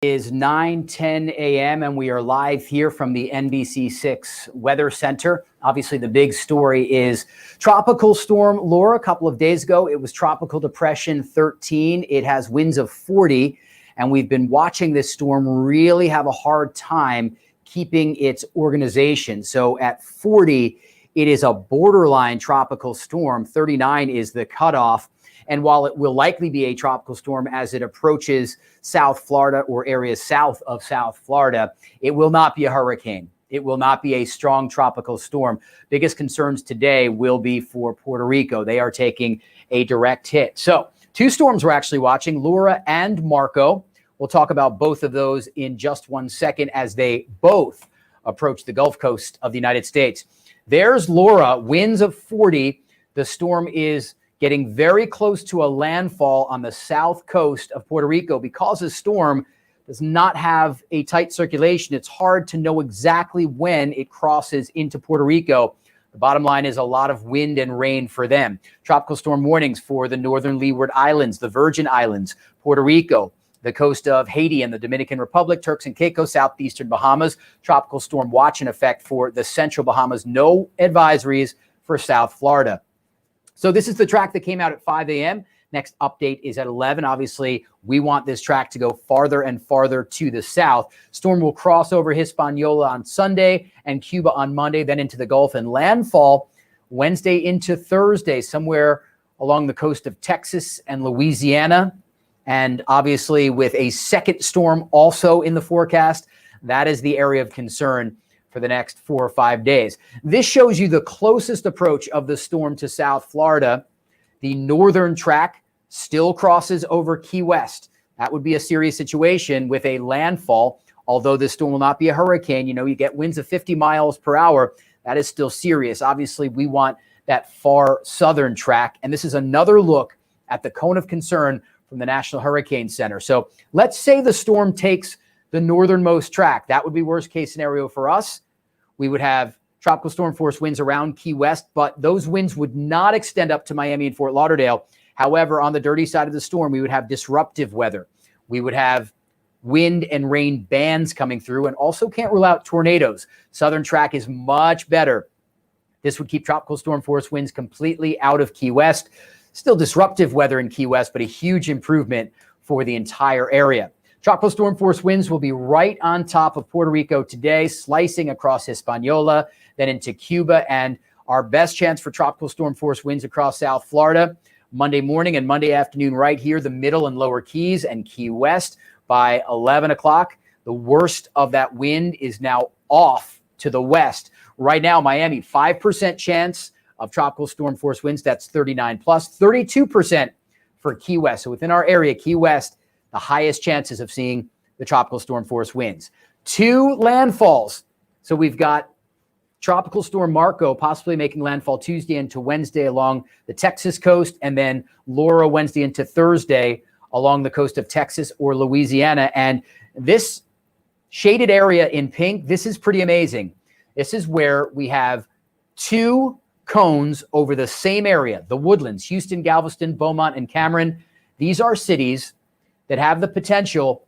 Is 9:10 a.m. and we are live here from the NBC6 Weather Center. Obviously, the big story is Tropical Storm Laura. A couple of days ago, it was Tropical Depression 13. It has winds of 40, and we've been watching this storm really have a hard time keeping its organization. So at 40, it is a borderline tropical storm. 39 is the cutoff. And while it will likely be a tropical storm as it approaches South Florida or areas south of South Florida, it will not be a hurricane. It will not be a strong tropical storm. Biggest concerns today will be for Puerto Rico. They are taking a direct hit. So two storms we're actually watching, Laura and Marco. We'll talk about both of those in just 1 second as they both approach the Gulf Coast of the United States. There's Laura, winds of 40. The storm is getting very close to a landfall on the south coast of Puerto Rico. Because the storm does not have a tight circulation, it's hard to know exactly when it crosses into Puerto Rico. The bottom line is a lot of wind and rain for them. Tropical storm warnings for the northern Leeward Islands, the Virgin Islands, Puerto Rico, the coast of Haiti and the Dominican Republic, Turks and Caicos, southeastern Bahamas. Tropical storm watch in effect for the central Bahamas. No advisories for South Florida. So this is the track that came out at 5 a.m. Next update is at 11. Obviously, we want this track to go farther and farther to the south. Storm will cross over Hispaniola on Sunday and Cuba on Monday, then into the Gulf and landfall Wednesday into Thursday, somewhere along the coast of Texas and Louisiana. And obviously, with a second storm also in the forecast, that is the area of concern for the next 4 or 5 days. This shows you the closest approach of the storm to South Florida. The northern track still crosses over Key West. That would be a serious situation with a landfall. Although this storm will not be a hurricane, you get winds of 50 miles per hour. That is still serious. Obviously, we want that far southern track. And this is another look at the cone of concern from the National Hurricane Center. So let's say the storm takes the northernmost track. That would be worst case scenario for us. We would have tropical storm force winds around Key West, but those winds would not extend up to Miami and Fort Lauderdale. However, on the dirty side of the storm, we would have disruptive weather. We would have wind and rain bands coming through, and also can't rule out tornadoes. Southern track is much better. This would keep tropical storm force winds completely out of Key West. Still disruptive weather in Key West, but a huge improvement for the entire area. Tropical storm force winds will be right on top of Puerto Rico today, slicing across Hispaniola, then into Cuba, and our best chance for tropical storm force winds across South Florida Monday morning and Monday afternoon right here, the middle and lower Keys and Key West by 11 o'clock. The worst of that wind is now off to the west. Right now, Miami, 5% chance of tropical storm force winds. That's 39 plus, 32% for Key West. So within our area, Key West, the highest chances of seeing the tropical storm force winds. 2 landfalls. So we've got Tropical Storm Marco possibly making landfall Tuesday into Wednesday along the Texas coast, and then Laura Wednesday into Thursday along the coast of Texas or Louisiana. And this shaded area in pink, this is pretty amazing. This is where we have 2 cones over the same area, the Woodlands, Houston, Galveston, Beaumont, and Cameron. These are cities that have the potential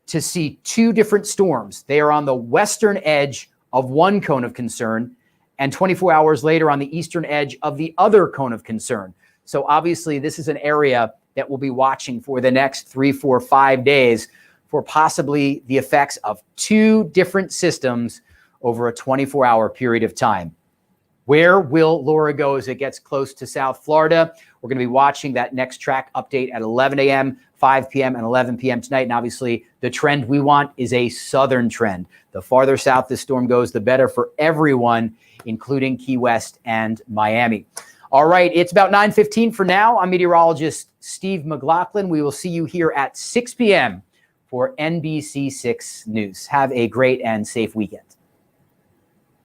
to see 2 different storms. They are on the western edge of one cone of concern, and 24 hours later on the eastern edge of the other cone of concern. So obviously, this is an area that we'll be watching for the next 3, 4, 5 days for possibly the effects of 2 different systems over a 24-hour period of time. Where will Laura go as it gets close to South Florida? We're going to be watching that next track update at 11 a.m., 5 p.m., and 11 p.m. tonight. And obviously, the trend we want is a southern trend. The farther south this storm goes, the better for everyone, including Key West and Miami. All right, it's about 9:15 for now. I'm meteorologist Steve MacLaughlin. We will see you here at 6 p.m. for NBC6 News. Have a great and safe weekend.